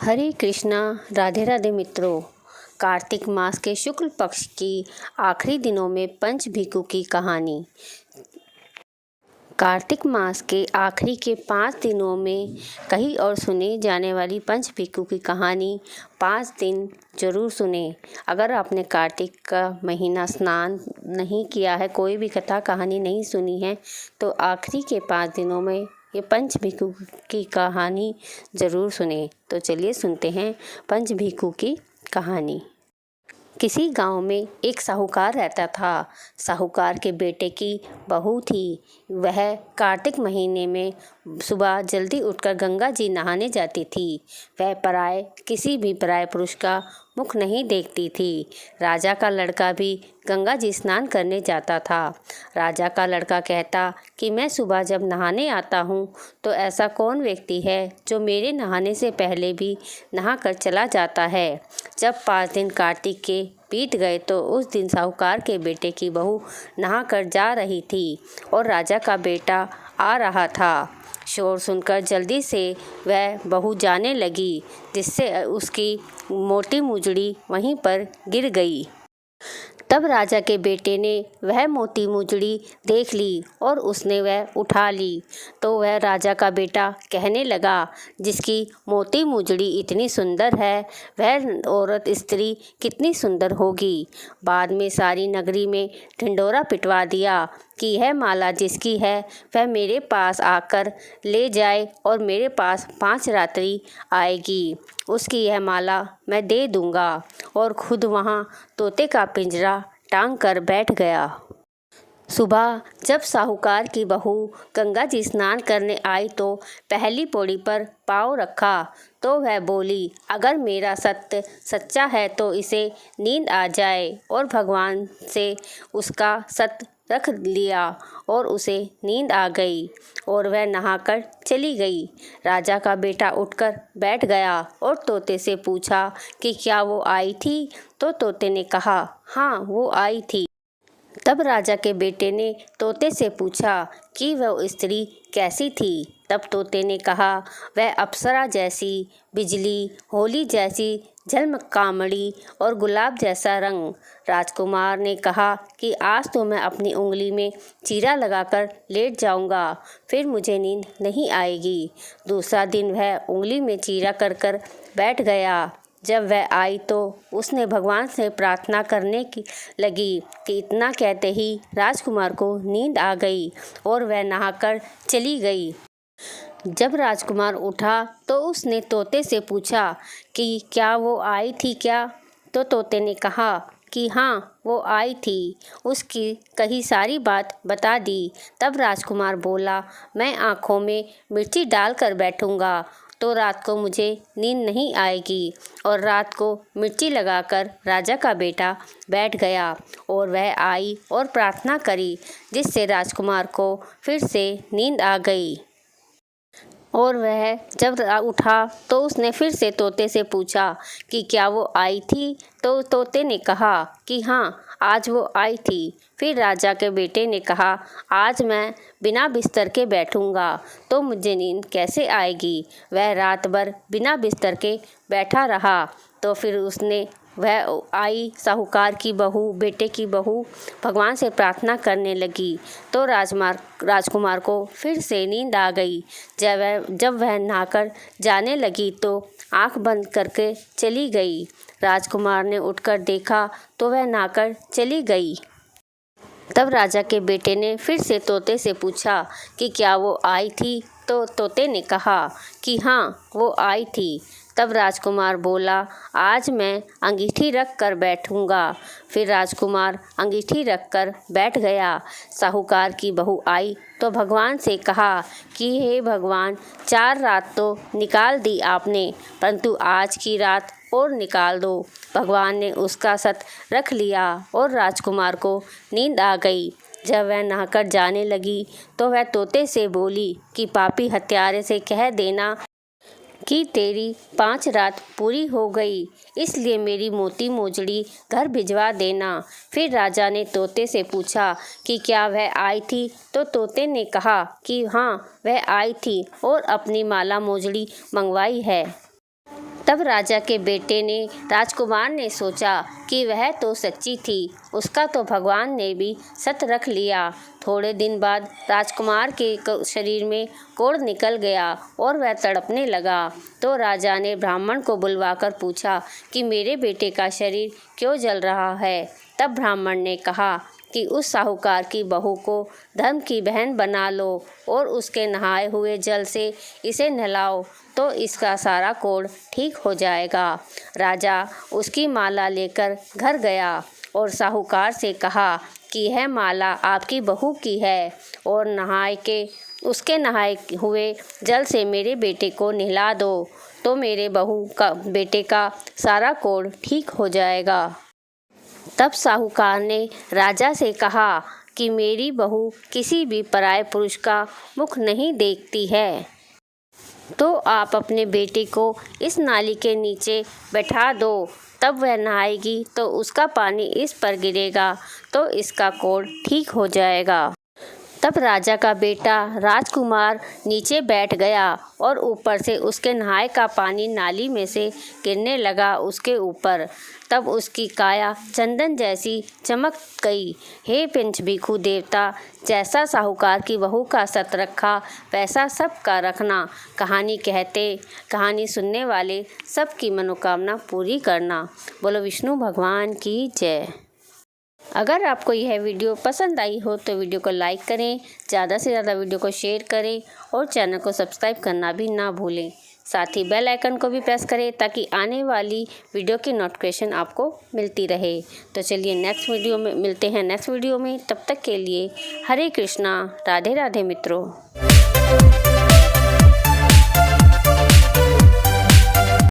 हरे कृष्णा। राधे राधे मित्रों। कार्तिक मास के शुक्ल पक्ष की आखिरी दिनों में पंच भिक्षु की कहानी। कार्तिक मास के आखिरी के 5 दिनों में कही और सुने जाने वाली पंच भिक्षु की कहानी 5 दिन जरूर सुने। अगर आपने कार्तिक का महीना स्नान नहीं किया है, कोई भी कथा कहानी नहीं सुनी है, तो आखिरी के 5 दिनों में ये पंच भिक्षु की कहानी ज़रूर सुने। तो चलिए सुनते हैं पंच भिक्षु की कहानी। किसी गांव में एक साहूकार रहता था। साहूकार के बेटे की बहू थी। वह कार्तिक महीने में सुबह जल्दी उठकर गंगा जी नहाने जाती थी। वह किसी भी पराये पुरुष का मुख नहीं देखती थी। राजा का लड़का भी गंगा जी स्नान करने जाता था। राजा का लड़का कहता कि मैं सुबह जब नहाने आता हूँ तो ऐसा कौन व्यक्ति है जो मेरे नहाने से पहले भी नहा कर चला जाता है। जब 5 दिन कार्तिक के बीत गए तो उस दिन साहूकार के बेटे की बहू नहा कर जा रही थी और राजा का बेटा आ रहा था। शोर सुनकर जल्दी से वह बहू जाने लगी, जिससे उसकी मोटी मुजड़ी वहीं पर गिर गई। तब राजा के बेटे ने वह मोटी मुजड़ी देख ली और उसने वह उठा ली। तो वह राजा का बेटा कहने लगा, जिसकी मोटी मुजड़ी इतनी सुंदर है, वह औरत स्त्री कितनी सुंदर होगी। बाद में सारी नगरी में ढिंढोरा पिटवा दिया कि यह माला जिसकी है वह मेरे पास आकर ले जाए और मेरे पास 5 रात्रि आएगी, उसकी यह माला मैं दे दूंगा। और खुद वहाँ तोते का पिंजरा टांग कर बैठ गया। सुबह जब साहूकार की बहू गंगा जी स्नान करने आई तो पहली पौड़ी पर पाँव रखा तो वह बोली, अगर मेरा सत्य सच्चा है तो इसे नींद आ जाए। और भगवान से उसका सत्य रख लिया और उसे नींद आ गई और वह नहाकर चली गई। राजा का बेटा उठकर बैठ गया और तोते से पूछा कि क्या वो आई थी। तो तोते ने कहा, हाँ वो आई थी। तब राजा के बेटे ने तोते से पूछा कि वह स्त्री कैसी थी। तब तोते ने कहा, वह अप्सरा जैसी, बिजली, होली जैसी झलमकामड़ी और गुलाब जैसा रंग। राजकुमार ने कहा कि आज तो मैं अपनी उंगली में चीरा लगाकर लेट जाऊंगा, फिर मुझे नींद नहीं आएगी। दूसरा दिन वह उंगली में चीरा कर कर बैठ गया। जब वह आई तो उसने भगवान से प्रार्थना करने की लगी कि इतना कहते ही राजकुमार को नींद आ गई और वह नहाकर चली गई। जब राजकुमार उठा तो उसने तोते से पूछा कि क्या वो आई थी क्या। तो तोते ने कहा कि हाँ वो आई थी। उसकी कही सारी बात बता दी। तब राजकुमार बोला, मैं आँखों में मिर्ची डालकर बैठूंगा तो रात को मुझे नींद नहीं आएगी। और रात को मिर्ची लगाकर राजा का बेटा बैठ गया और वह आई और प्रार्थना करी, जिससे राजकुमार को फिर से नींद आ गई। और वह जब उठा तो उसने फिर से तोते से पूछा कि क्या वो आई थी। तो तोते ने कहा कि हाँ आज वो आई थी। फिर राजा के बेटे ने कहा, आज मैं बिना बिस्तर के बैठूंगा तो मुझे नींद कैसे आएगी। वह रात भर बिना बिस्तर के बैठा रहा। तो फिर वह आई साहूकार की बहू, बेटे की बहू भगवान से प्रार्थना करने लगी तो राजकुमार को फिर से नींद आ गई। जब वह नहाकर जाने लगी तो आंख बंद करके चली गई। राजकुमार ने उठकर देखा तो वह नहाकर चली गई। तब राजा के बेटे ने फिर से तोते से पूछा कि क्या वो आई थी। तो तोते ने कहा कि हाँ वो आई थी। तब राजकुमार बोला, आज मैं अंगीठी रख कर बैठूंगा। फिर राजकुमार अंगीठी रख कर बैठ गया। साहूकार की बहू आई तो भगवान से कहा कि हे भगवान, 4 रात तो निकाल दी आपने, परंतु आज की रात और निकाल दो। भगवान ने उसका सत रख लिया और राजकुमार को नींद आ गई। जब वह नहाकर जाने लगी तो वह तोते से बोली कि पापी हत्यारे से कह देना कि तेरी 5 रात पूरी हो गई, इसलिए मेरी मोती मोजड़ी घर भिजवा देना। फिर राजा ने तोते से पूछा कि क्या वह आई थी। तो तोते ने कहा कि हाँ वह आई थी और अपनी माला मोजड़ी मंगवाई है। तब राजा के बेटे ने राजकुमार ने सोचा कि वह तो सच्ची थी, उसका तो भगवान ने भी सत रख लिया। थोड़े दिन बाद राजकुमार के शरीर में कोढ़ निकल गया और वह तड़पने लगा। तो राजा ने ब्राह्मण को बुलवाकर पूछा कि मेरे बेटे का शरीर क्यों जल रहा है। तब ब्राह्मण ने कहा कि उस साहूकार की बहू को धर्म की बहन बना लो और उसके नहाए हुए जल से इसे नहलाओ तो इसका सारा कोढ़ ठीक हो जाएगा। राजा उसकी माला लेकर घर गया और साहूकार से कहा कि यह माला आपकी बहू की है और उसके नहाए हुए जल से मेरे बेटे को नहला दो तो मेरे बेटे का सारा कोढ़ ठीक हो जाएगा। तब साहूकार ने राजा से कहा कि मेरी बहू किसी भी पराये पुरुष का मुख नहीं देखती है, तो आप अपने बेटे को इस नाली के नीचे बैठा दो। तब वह नहाएगी तो उसका पानी इस पर गिरेगा तो इसका कोढ़ ठीक हो जाएगा। तब राजा का बेटा राजकुमार नीचे बैठ गया और ऊपर से उसके नहाए का पानी नाली में से गिरने लगा उसके ऊपर। तब उसकी काया चंदन जैसी चमक गई। हे पंच भिक्षु देवता, जैसा साहूकार की बहू का सत रखा वैसा सबका रखना। कहानी सुनने वाले सबकी मनोकामना पूरी करना। बोलो विष्णु भगवान की जय। अगर आपको यह वीडियो पसंद आई हो तो वीडियो को लाइक करें, ज़्यादा से ज़्यादा वीडियो को शेयर करें और चैनल को सब्सक्राइब करना भी ना भूलें। साथ ही बेल आइकन को भी प्रेस करें ताकि आने वाली वीडियो की नोटिफिकेशन आपको मिलती रहे। तो चलिए नेक्स्ट वीडियो में मिलते हैं। तब तक के लिए हरे कृष्णा, राधे राधे मित्रों।